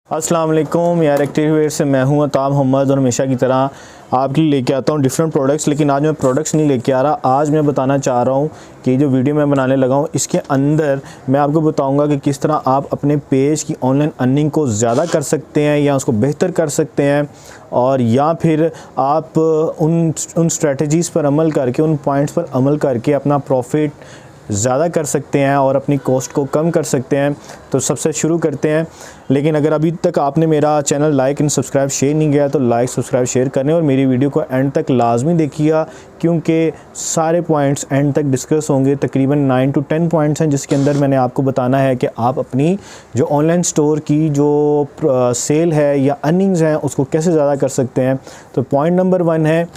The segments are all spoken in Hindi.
अस्सलाम वालेकुम यार, एक्टिवेट से मैं हूं अताब मोहम्मद और हमेशा की तरह आपके लिए लेके आता हूं डिफरेंट प्रोडक्ट्स। लेकिन आज मैं प्रोडक्ट्स नहीं लेके आ रहा। आज मैं बताना चाह रहा हूं कि जो वीडियो मैं बनाने लगा हूं इसके अंदर मैं आपको बताऊंगा कि किस तरह आप अपने पेज की ऑनलाइन अर्निंग को ज़्यादा कर सकते हैं या उसको बेहतर कर सकते हैं, और या फिर आप उन स्ट्रेटजीज़ पर अमल करके, उन पॉइंट्स पर अमल करके अपना प्रॉफिट ज़्यादा कर सकते हैं और अपनी कॉस्ट को कम कर सकते हैं। तो सबसे शुरू करते हैं। लेकिन अगर अभी तक आपने मेरा channel like and subscribe share नहीं किया तो लाइक सब्सक्राइब शेयर करने और मेरी वीडियो को एंड तक लाजमी देखिएगा, क्योंकि सारे पॉइंट्स एंड तक डिस्कस होंगे। तकरीबन 9 to 10 पॉइंट्स हैं जिसके अंदर मैंने आपको बताना है कि आप अपनी जो ऑनलाइन स्टोर की जो सेल है या अर्निंग्स हैं उसको कैसे ज़्यादा कर सकते हैं। तो पॉइंट नंबर 1 है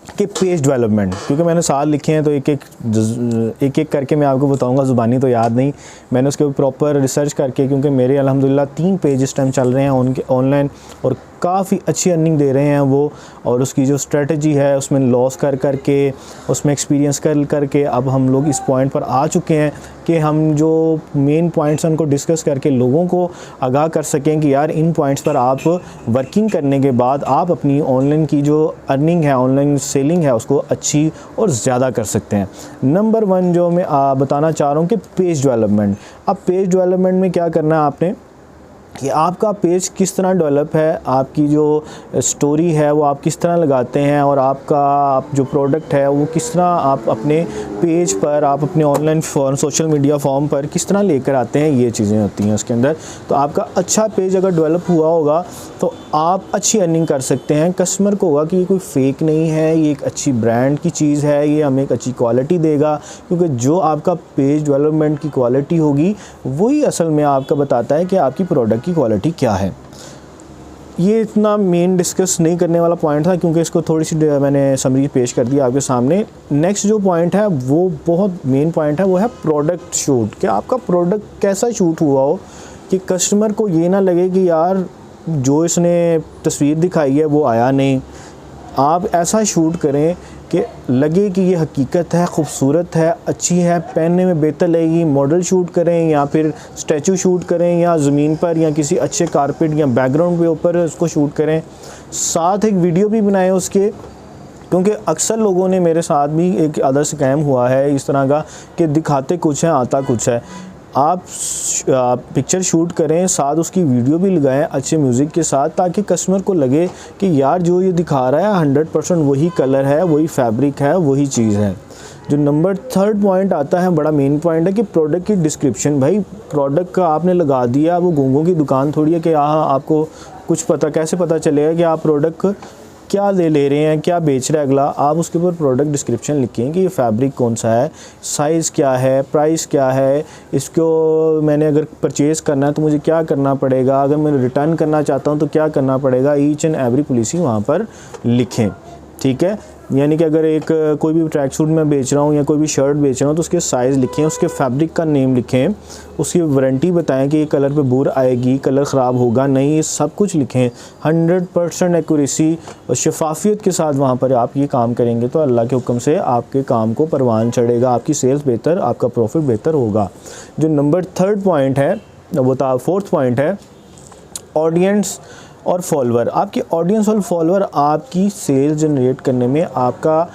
कि पेज डेवलपमेंट, क्योंकि मैंने साल लिखे हैं तो एक एक करके मैं आपको बताऊंगा, ज़ुबानी तो याद नहीं। मैंने उसके प्रॉपर रिसर्च करके, क्योंकि मेरे अल्हम्दुलिल्लाह 3 पेज इस टाइम चल रहे हैं उनके ऑनलाइन और काफ़ी अच्छी अर्निंग दे रहे हैं वो। और उसकी जो स्ट्रेटजी है उसमें लॉस कर करके, उसमें एक्सपीरियंस कर करके अब हम लोग इस पॉइंट पर आ चुके हैं कि हम जो मेन पॉइंट्स हैं उनको डिस्कस करके लोगों को आगाह कर सकें कि यार इन पॉइंट्स पर आप वर्किंग करने के बाद आप अपनी ऑनलाइन की जो अर्निंग है, ऑनलाइन सेलिंग है, उसको अच्छी और ज़्यादा कर सकते हैं। नंबर 1 जो मैं बताना चाह रहा हूँ कि पेज डेवलपमेंट। अब पेज डेवलपमेंट में क्या करना है आपने कि आपका पेज किस तरह डेवलप है, आपकी जो स्टोरी है वो आप किस तरह लगाते हैं, और आपका जो प्रोडक्ट है वो किस तरह आप अपने पेज पर, आप अपने online form, social media form पर किस तरह लेकर आते हैं, ये चीज़ें होती हैं उसके अंदर। तो आपका अच्छा पेज अगर डेवलप हुआ होगा तो आप अच्छी अर्निंग कर सकते हैं। कस्टमर को होगा कि ये कोई फेक नहीं है, ये एक अच्छी ब्रांड की चीज़ है, ये हमें एक अच्छी क्वालिटी देगा, क्योंकि जो आपका पेज डेवलपमेंट की क्वालिटी होगी वही असल में आपका बताता है कि आपकी प्रोडक्ट की क्वालिटी क्या है। ये इतना मेन डिस्कस नहीं करने वाला पॉइंट था, क्योंकि इसको थोड़ी सी मैंने समरी पेश कर दी आपके सामने। नेक्स्ट जो पॉइंट है वो बहुत मेन पॉइंट है, वो है प्रोडक्ट शूट। कि आपका प्रोडक्ट कैसा शूट हुआ हो कि कस्टमर को ये ना लगे कि यार जो इसने तस्वीर दिखाई है वो आया नहीं। आप ऐसा शूट करें कि लगे कि ये हकीकत है, खूबसूरत है, अच्छी है, पहनने में बेहतर लगेगी। मॉडल शूट करें या फिर स्टैचू शूट करें या ज़मीन पर या किसी अच्छे कारपेट या बैकग्राउंड के ऊपर उसको शूट करें। साथ एक वीडियो भी बनाएं उसके, क्योंकि अक्सर लोगों ने मेरे साथ भी एक अदर स्कैम हुआ है इस तरह का कि दिखाते कुछ है आता कुछ है। आप पिक्चर शूट करें, साथ उसकी वीडियो भी लगाएं अच्छे म्यूज़िक के साथ, ताकि कस्टमर को लगे कि यार जो ये दिखा रहा है 100% वही कलर है, वही फैब्रिक है, वही चीज़ है। जो नंबर 3 पॉइंट आता है, बड़ा मेन पॉइंट है कि प्रोडक्ट की डिस्क्रिप्शन। भाई प्रोडक्ट का आपने लगा दिया, वो गोंगों की दुकान थोड़ी है कि यहाँ आपको कुछ पता, कैसे पता चलेगा कि आप प्रोडक्ट क्या ले रहे हैं, क्या बेच रहा है अगला। आप उसके ऊपर प्रोडक्ट डिस्क्रिप्शन लिखें कि ये फैब्रिक कौन सा है, साइज़ क्या है, प्राइस क्या है, इसको मैंने अगर परचेज़ करना है तो मुझे क्या करना पड़ेगा, अगर मैं रिटर्न करना चाहता हूँ तो क्या करना पड़ेगा। ईच एंड एवरी पॉलिसी वहाँ पर लिखें, ठीक है। यानी कि अगर एक कोई भी ट्रैक सूट मैं बेच रहा हूँ या कोई भी शर्ट बेच रहा हूँ तो उसके साइज़ लिखें, उसके फैब्रिक का नेम लिखें, उसकी वारंटी बताएं कि ये कलर पे बुर आएगी, कलर ख़राब होगा नहीं, ये सब कुछ लिखें। 100% एक्यूरेसी और शफाफियत के साथ वहाँ पर आप ये काम करेंगे तो अल्लाह के हुक्म से आपके काम को परवान चढ़ेगा, आपकी सेल्स बेहतर, आपका प्रॉफिट बेहतर होगा। जो नंबर 3 पॉइंट है वो 4th पॉइंट है ऑडियंस और फॉलोअर। आपकी ऑडियंस और फॉलोअर आपकी सेल्स जनरेट करने में आपका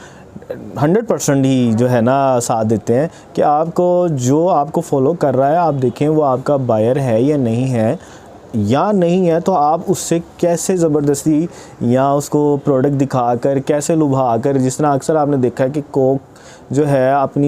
100% ही जो है ना साथ देते हैं। कि आपको जो आपको फॉलो कर रहा है आप देखें वो आपका बायर है या नहीं है, या नहीं है तो आप उससे कैसे ज़बरदस्ती या उसको प्रोडक्ट दिखाकर, कैसे लुभा कर, जिस तरह अक्सर आपने देखा है कि कोक जो है अपनी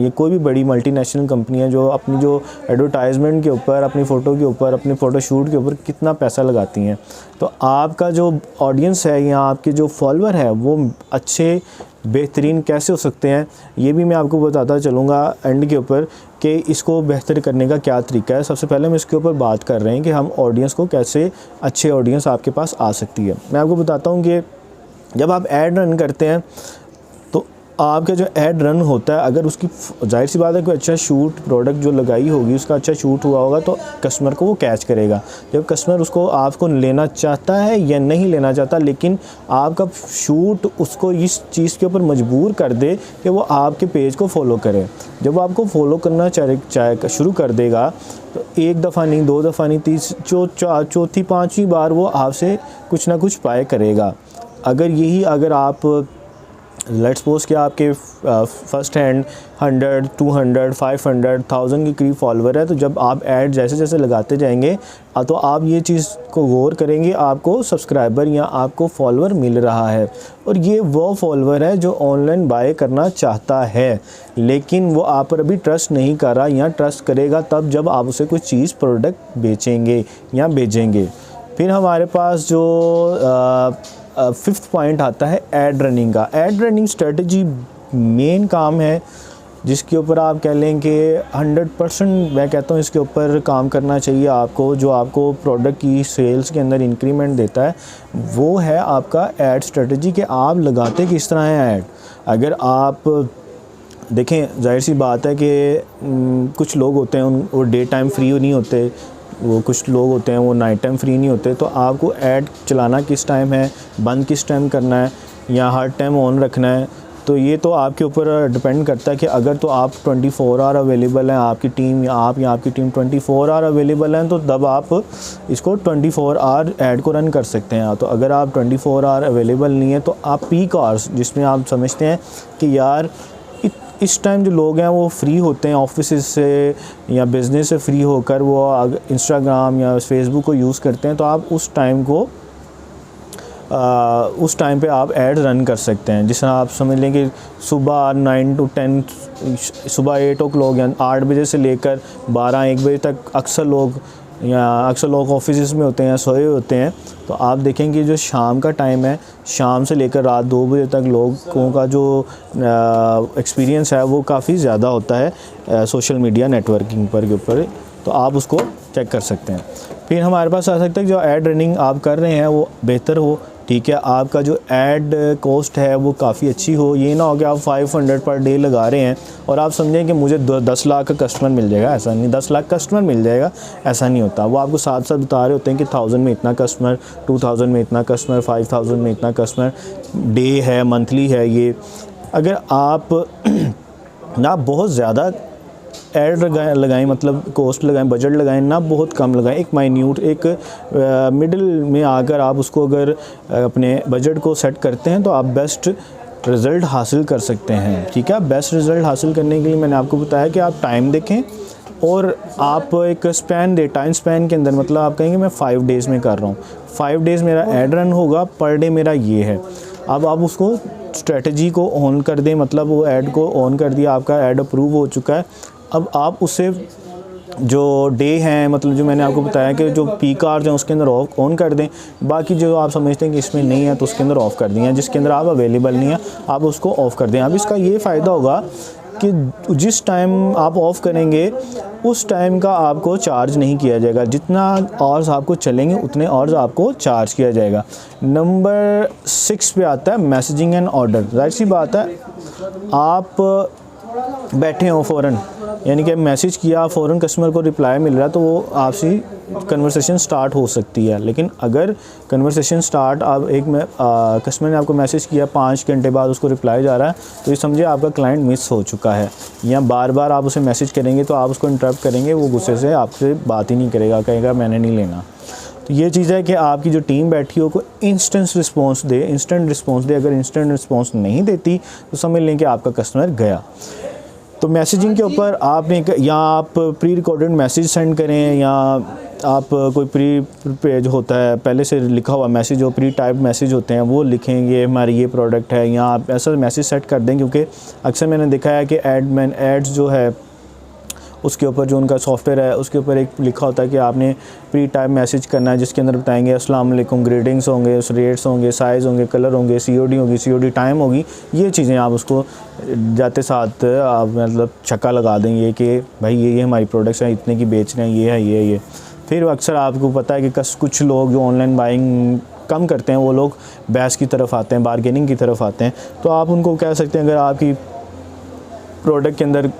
ये कोई भी बड़ी मल्टीनेशनल कंपनी है जो अपनी जो एडवर्टाइजमेंट के ऊपर, अपनी फ़ोटो के ऊपर, अपने फ़ोटोशूट के ऊपर कितना पैसा लगाती हैं। तो आपका जो ऑडियंस है या आपके जो फॉलोअर है वो अच्छे बेहतरीन कैसे हो सकते हैं, ये भी मैं आपको बताता चलूँगा एंड के ऊपर कि इसको बेहतर करने का क्या तरीका है। सबसे पहले हम इसके ऊपर बात कर रहे हैं कि हम ऑडियंस को कैसे, अच्छे ऑडियंस आपके पास आ सकती है। मैं आपको बताता हूँ कि जब आप ऐड रन करते हैं तो आपका जो ऐड रन होता है, अगर उसकी जाहिर सी बात है कोई अच्छा शूट प्रोडक्ट जो लगाई होगी उसका अच्छा शूट हुआ होगा तो कस्टमर को वो कैच करेगा। जब कस्टमर उसको आपको लेना चाहता है या नहीं लेना चाहता, लेकिन आपका शूट उसको इस चीज़ के ऊपर मजबूर कर दे कि वो आपके पेज को फॉलो करे। जब वो आपको फॉलो करना शुरू कर देगा तो एक दफ़ा नहीं, दो दफ़ा नहीं, चौथी पाँचवीं बार वो आपसे कुछ ना कुछ बाय करेगा। अगर आप लेट्स सपोज कि आपके फ़र्स्ट हैंड 100, 200, 500, 1000 के करीब फॉलोवर है, तो जब आप ऐड जैसे जैसे लगाते जाएंगे तो आप ये चीज़ को गौर करेंगे, आपको सब्सक्राइबर या आपको फॉलोवर मिल रहा है। और ये वो फॉलोवर है जो ऑनलाइन बाय करना चाहता है, लेकिन वो आप पर अभी ट्रस्ट नहीं कर रहा, या ट्रस्ट करेगा तब जब आप उसे कुछ चीज़ प्रोडक्ट बेचेंगे या भेजेंगे। फिर हमारे पास जो फिफ्थ पॉइंट आता है ऐड रनिंग का। ऐड रनिंग स्ट्रेटजी मेन काम है जिसके ऊपर आप कह लें कि 100% मैं कहता हूँ इसके ऊपर काम करना चाहिए आपको। जो आपको प्रोडक्ट की सेल्स के अंदर इंक्रीमेंट देता है वो है आपका ऐड स्ट्रेटजी, कि आप लगाते किस तरह है ऐड। अगर आप देखें, जाहिर सी बात है कि कुछ लोग होते हैं वो डे टाइम फ्री नहीं होते, वो कुछ लोग होते हैं वो नाइट टाइम फ्री नहीं होते, तो आपको ऐड चलाना किस टाइम है, बंद किस टाइम करना है या हर टाइम ऑन रखना है, तो ये तो आपके ऊपर डिपेंड करता है कि अगर तो आप 24 आवर अवेलेबल हैं, आपकी टीम या आपकी टीम 24 आवर अवेलेबल हैं, तो तब आप इसको 24 आवर ऐड को रन कर सकते हैं। तो अगर आप 24 आवर अवेलेबल नहीं है तो आप पीक आवर्स, जिसमें आप समझते हैं कि यार इस टाइम जो लोग हैं वो फ्री होते हैं ऑफिस से या बिज़नेस से फ्री होकर, वो इंस्टाग्राम या फेसबुक को यूज़ करते हैं, तो आप उस टाइम पे आप ऐड रन कर सकते हैं। जिस तरह आप समझ लें कि सुबह 9 to 10, सुबह 8 o'clock या 8 बजे से लेकर 12-1 बजे तक अक्सर लोग ऑफिस में होते हैं, सोए होते हैं। तो आप देखेंगे जो शाम का टाइम है, शाम से लेकर रात 2 बजे तक लोगों का जो एक्सपीरियंस है वो काफ़ी ज़्यादा होता है सोशल मीडिया नेटवर्किंग पर के ऊपर, तो आप उसको चेक कर सकते हैं। फिर हमारे पास आ सकता है जो ऐड रनिंग आप कर रहे हैं वो बेहतर हो, ठीक है, आपका जो ऐड कॉस्ट है वो काफ़ी अच्छी हो। ये ना हो कि आप 500 पर डे लगा रहे हैं और आप समझें कि मुझे 10 लाख का कस्टमर मिल जाएगा, ऐसा नहीं। 10 लाख कस्टमर मिल जाएगा ऐसा नहीं होता। वो आपको साथ साथ बता रहे होते हैं कि 1000 में इतना कस्टमर, 2000 में इतना कस्टमर, 5000 में इतना कस्टमर, डे है, मंथली है। ये अगर आप ना बहुत ज़्यादा ऐड लगाएं, मतलब कॉस्ट लगाएं, बजट लगाएं, ना बहुत कम लगाएं, एक माइन्यूट, एक मिडिल में आकर आप उसको अगर अपने बजट को सेट करते हैं तो आप बेस्ट रिज़ल्ट हासिल कर सकते हैं, ठीक है। बेस्ट रिज़ल्ट हासिल करने के लिए मैंने आपको बताया कि आप टाइम देखें और आप एक स्पैन दे, टाइम स्पैन के अंदर, मतलब आप कहेंगे मैं 5 डेज़ में कर रहा हूँ, 5 डेज़ मेरा ऐड रन होगा, पर डे मेरा ये है। अब आप उसको स्ट्रेटजी को ऑन कर दें, मतलब वो ऐड को ऑन कर दिया, आपका ऐड अप्रूव हो चुका है। अब आप उससे जो डे हैं, मतलब जो मैंने आपको बताया कि जो पीक आवर्स हैं उसके अंदर ऑन कर दें, बाकी जो आप समझते हैं कि इसमें नहीं है तो उसके अंदर ऑफ़ कर दें, जिसके अंदर आप अवेलेबल नहीं है आप उसको ऑफ़ कर दें। अब इसका ये फ़ायदा होगा कि जिस टाइम आप ऑफ़ करेंगे उस टाइम का आपको चार्ज नहीं किया जाएगा, जितना आवर्स आपको चलेंगे उतने आवर्स आपको चार्ज किया जाएगा। नंबर 6 पे आता है मैसेजिंग एंड ऑर्डर। जाहिर सी बात है, आप बैठे हो फ़ौरन, यानी कि मैसेज किया, फ़ौरन कस्टमर को रिप्लाई मिल रहा है, तो वो आपसी कन्वर्सेशन स्टार्ट हो सकती है। लेकिन अगर कन्वर्सेशन स्टार्ट आप कस्टमर ने आपको मैसेज किया, 5 घंटे बाद उसको रिप्लाई जा रहा है, तो ये समझिए आपका क्लाइंट मिस हो चुका है। या बार बार आप उसे मैसेज करेंगे तो आप उसको इंटरप्ट करेंगे, वो गुस्से से आपसे बात ही नहीं करेगा, कहेगा मैंने नहीं लेना। तो ये चीज़ है कि आपकी जो टीम बैठी हो को इंस्टेंट रिस्पॉन्स दे। अगर इंस्टेंट रिस्पॉन्स नहीं देती तो समझ लें कि आपका कस्टमर गया। तो मैसेजिंग के ऊपर आपने या आप प्री रिकॉर्डेड मैसेज सेंड करें, या आप कोई प्री पेज होता है पहले से लिखा हुआ मैसेज, जो प्री टाइप मैसेज होते हैं वो लिखेंगे हमारी ये प्रोडक्ट है, या आप ऐसा मैसेज सेट कर दें। क्योंकि अक्सर मैंने देखा है कि एड्स जो है उसके ऊपर जो उनका सॉफ्टवेयर है उसके ऊपर एक लिखा होता है कि आपने प्री टाइप मैसेज करना है, जिसके अंदर बताएंगे अस्सलाम वालेकुम, ग्रीटिंग्स होंगे, रेट्स होंगे, साइज़ होंगे, कलर होंगे, COD होगी, COD टाइम होगी। ये चीज़ें आप उसको जाते साथ आप मतलब छक्का लगा देंगे कि भाई ये हमारी प्रोडक्ट्स हैं, इतने की बेच रहे हैं, ये है ये। फिर अक्सर आपको पता है कि कुछ लोग जो ऑनलाइन बाइंग कम करते हैं, वो लोग बहस की तरफ आते हैं, बारगेनिंग की तरफ आते हैं। तो आप उनको कह सकते हैं अगर आपकी प्रोडक्ट के अंदर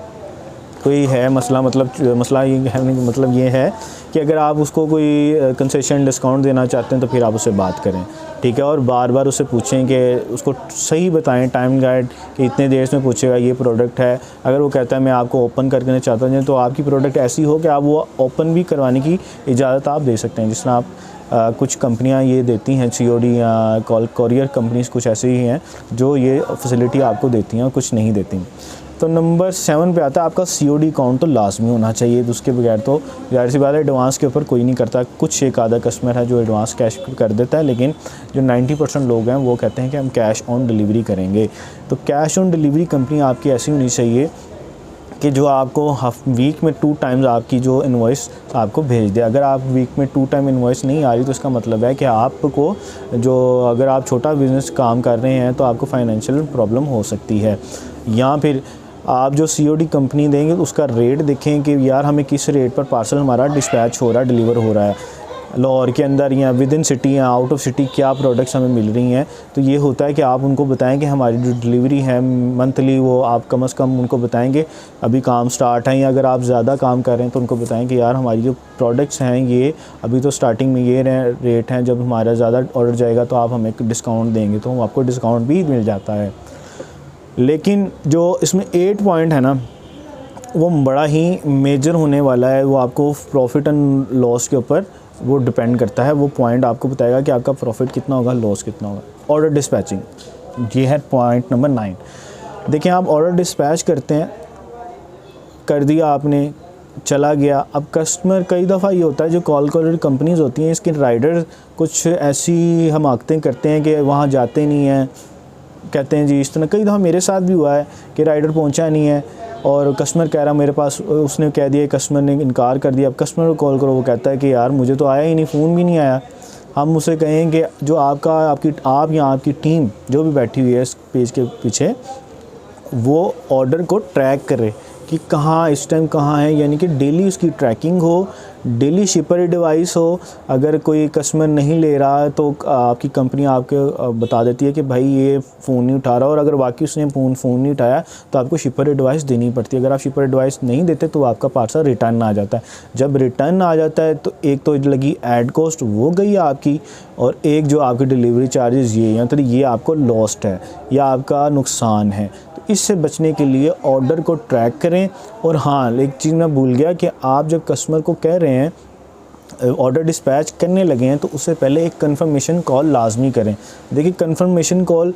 कोई है मसला, मसला ये है, मतलब ये है कि अगर आप उसको कोई कंसेशन डिस्काउंट देना चाहते हैं तो फिर आप उससे बात करें, ठीक है। और बार बार उससे पूछें कि उसको सही बताएं टाइम गाइड कि इतने देर में पूछेगा ये प्रोडक्ट है। अगर वो कहता है मैं आपको ओपन करके चाहता हूँ तो आपकी प्रोडक्ट ऐसी हो कि आप वो ओपन भी करवाने की इजाज़त आप दे सकते हैं। जिस तरह आप कुछ कंपनियां ये देती हैं, COD या कॉरियर कंपनीज कुछ ऐसे ही हैं जो ये फैसिलिटी आपको देती हैं और कुछ नहीं देती। तो नंबर 7 पे आता है आपका COD अकाउंट तो लाजमी होना चाहिए। तो उसके बगैर तो ज़ाहिर सी बात है एडवांस के ऊपर कोई नहीं करता। कुछ एक आधा कस्टमर है जो एडवांस कैश कर देता है, लेकिन जो 90% लोग हैं वो कहते हैं कि हम कैश ऑन डिलीवरी करेंगे। तो कैश ऑन डिलीवरी कंपनी आपकी ऐसी होनी चाहिए कि जो आपको वीक में 2 टाइम्स आपकी जो इनवॉइस आपको भेज दे। अगर आप वीक में 2 टाइम इनवॉइस नहीं आ रही तो इसका मतलब है कि आपको जो, अगर आप छोटा बिज़नेस काम कर रहे हैं तो आपको फाइनेंशियल प्रॉब्लम हो सकती है। या फिर आप जो COD कंपनी देंगे उसका रेट देखें कि यार हमें किस रेट पर पार्सल हमारा डिस्पैच हो रहा है, डिलीवर हो रहा है, लाहौर के अंदर या विद इन सिटी या आउट ऑफ सिटी क्या प्रोडक्ट्स हमें मिल रही हैं। तो ये होता है कि आप उनको बताएं कि हमारी जो डिलीवरी है मंथली वो आप कम से कम उनको बताएंगे अभी काम स्टार्ट है, या अगर आप ज़्यादा काम कर रहे हैं तो उनको बताएं कि यार हमारी जो प्रोडक्ट्स हैं ये अभी तो स्टार्टिंग में ये रेट हैं, जब हमारा ज़्यादा ऑर्डर जाएगा तो आप हमें डिस्काउंट देंगे, तो हम आपको डिस्काउंट भी मिल जाता है। लेकिन जो इसमें 8 पॉइंट है ना वो बड़ा ही मेजर होने वाला है, वो आपको प्रॉफिट एंड लॉस के ऊपर वो डिपेंड करता है। वो पॉइंट आपको बताएगा कि आपका प्रॉफिट कितना होगा, लॉस कितना होगा। ऑर्डर डिस्पैचिंग, ये है पॉइंट नंबर 9। देखिए आप ऑर्डर डिस्पैच करते हैं, कर दिया आपने, चला गया। अब कस्टमर कई दफ़ा ये होता है जो कॉरियर कंपनीज़ होती हैं इसके राइडर कुछ ऐसी हमाकतें करते हैं कि वहाँ जाते नहीं हैं, कहते हैं जी इस तरह। कई दफ़ा मेरे साथ भी हुआ है कि राइडर पहुंचा नहीं है और कस्टमर कह रहा मेरे पास, उसने कह दिया, कस्टमर ने इनकार कर दिया। अब कस्टमर को कॉल करो, वो कहता है कि यार मुझे तो आया ही नहीं, फ़ोन भी नहीं आया। हम उसे कहें कि जो आप या आपकी टीम जो भी बैठी हुई है इस पेज के पीछे वो ऑर्डर को ट्रैक करे कि कहाँ इस टाइम कहाँ है, यानी कि डेली उसकी ट्रैकिंग हो, डेली शिपर डिवाइस हो। अगर कोई कस्टमर नहीं ले रहा है तो आपकी कंपनी आपको बता देती है कि भाई ये फ़ोन नहीं उठा रहा, और अगर वाकई उसने फ़ोन नहीं उठाया तो आपको शिपर डिवाइस देनी पड़ती है। अगर आप शिपर डिवाइस नहीं देते तो आपका पार्सल रिटर्न आ जाता है। जब रिटर्न आ जाता है तो एक तो लगी ऐड कॉस्ट वो गई आपकी, और एक जो आपकी डिलीवरी चार्जेस ये या तो ये आपको लॉस्ट है या आपका नुकसान है। इससे बचने के लिए ऑर्डर को ट्रैक करें। और हाँ, एक चीज़ मैं भूल गया कि आप जब कस्टमर को कह रहे हैं ऑर्डर डिस्पैच करने लगे हैं तो उससे पहले एक कंफर्मेशन कॉल लाजमी करें। देखिए कंफर्मेशन कॉल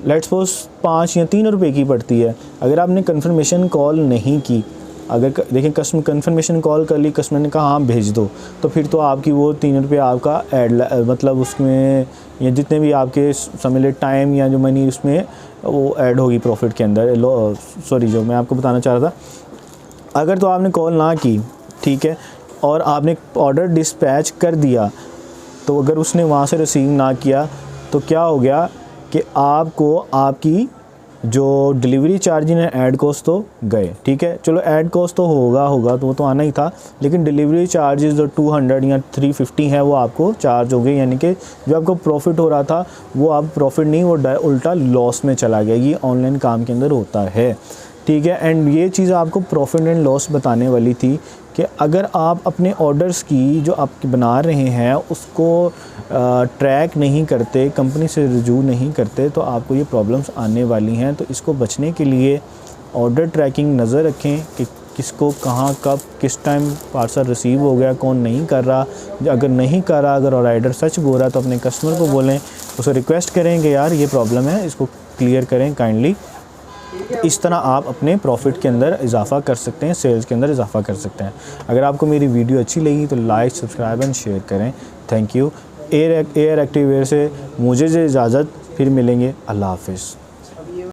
लेट्स सपोज 5 या 3 रुपए की पड़ती है। अगर आपने कंफर्मेशन कॉल नहीं की, अगर देखिए कस्टमर कंफर्मेशन कॉल कर ली, कस्टमर ने कहा हाँ भेज दो, तो फिर तो आपकी वो 3 रुपये आपका ऐड मतलब उसमें या जितने भी आपके समझ टाइम या जो मनी उसमें वो ऐड होगी प्रॉफिट के अंदर। सॉरी, जो मैं आपको बताना चाह रहा था, अगर तो आपने कॉल ना की, ठीक है, और आपने ऑर्डर डिस्पैच कर दिया, तो अगर उसने वहाँ से रिसीव ना किया तो क्या हो गया कि आपको आपकी जो डिलीवरी चार्ज ने ऐड कॉस्ट तो गए, ठीक है, चलो ऐड कॉस्ट तो होगा तो वो तो आना ही था, लेकिन डिलीवरी चार्जेस जो 200 या 350 है वो आपको चार्ज हो गए, यानी कि जो आपको प्रॉफिट हो रहा था वो आप प्रॉफिट नहीं, वो उल्टा लॉस में चला गया। ये ऑनलाइन काम के अंदर होता है, ठीक है। एंड ये चीज़ आपको प्रॉफिट एंड लॉस बताने वाली थी कि अगर आप अपने ऑर्डर्स की जो आप बना रहे हैं उसको ट्रैक नहीं करते, कंपनी से रिव्यू नहीं करते, तो आपको ये प्रॉब्लम्स आने वाली हैं। तो इसको बचने के लिए ऑर्डर ट्रैकिंग नज़र रखें कि किसको कहाँ कब किस टाइम पार्सल रिसीव हो गया, कौन नहीं कर रहा। अगर नहीं कर रहा, अगर राइडर सच बोल रहा है तो अपने कस्टमर को बोलें, उसे रिक्वेस्ट करें कि यार ये प्रॉब्लम है, इसको क्लियर करें काइंडली। इस तरह आप अपने प्रॉफिट के अंदर इजाफ़ा कर सकते हैं, सेल्स के अंदर इजाफ़ा कर सकते हैं। अगर आपको मेरी वीडियो अच्छी लगी तो लाइक, सब्सक्राइब एंड शेयर करें। Thank you. एयर एक्टिवेयर से मुझे इजाज़त, फिर मिलेंगे। अल्लाह हाफ़िज़।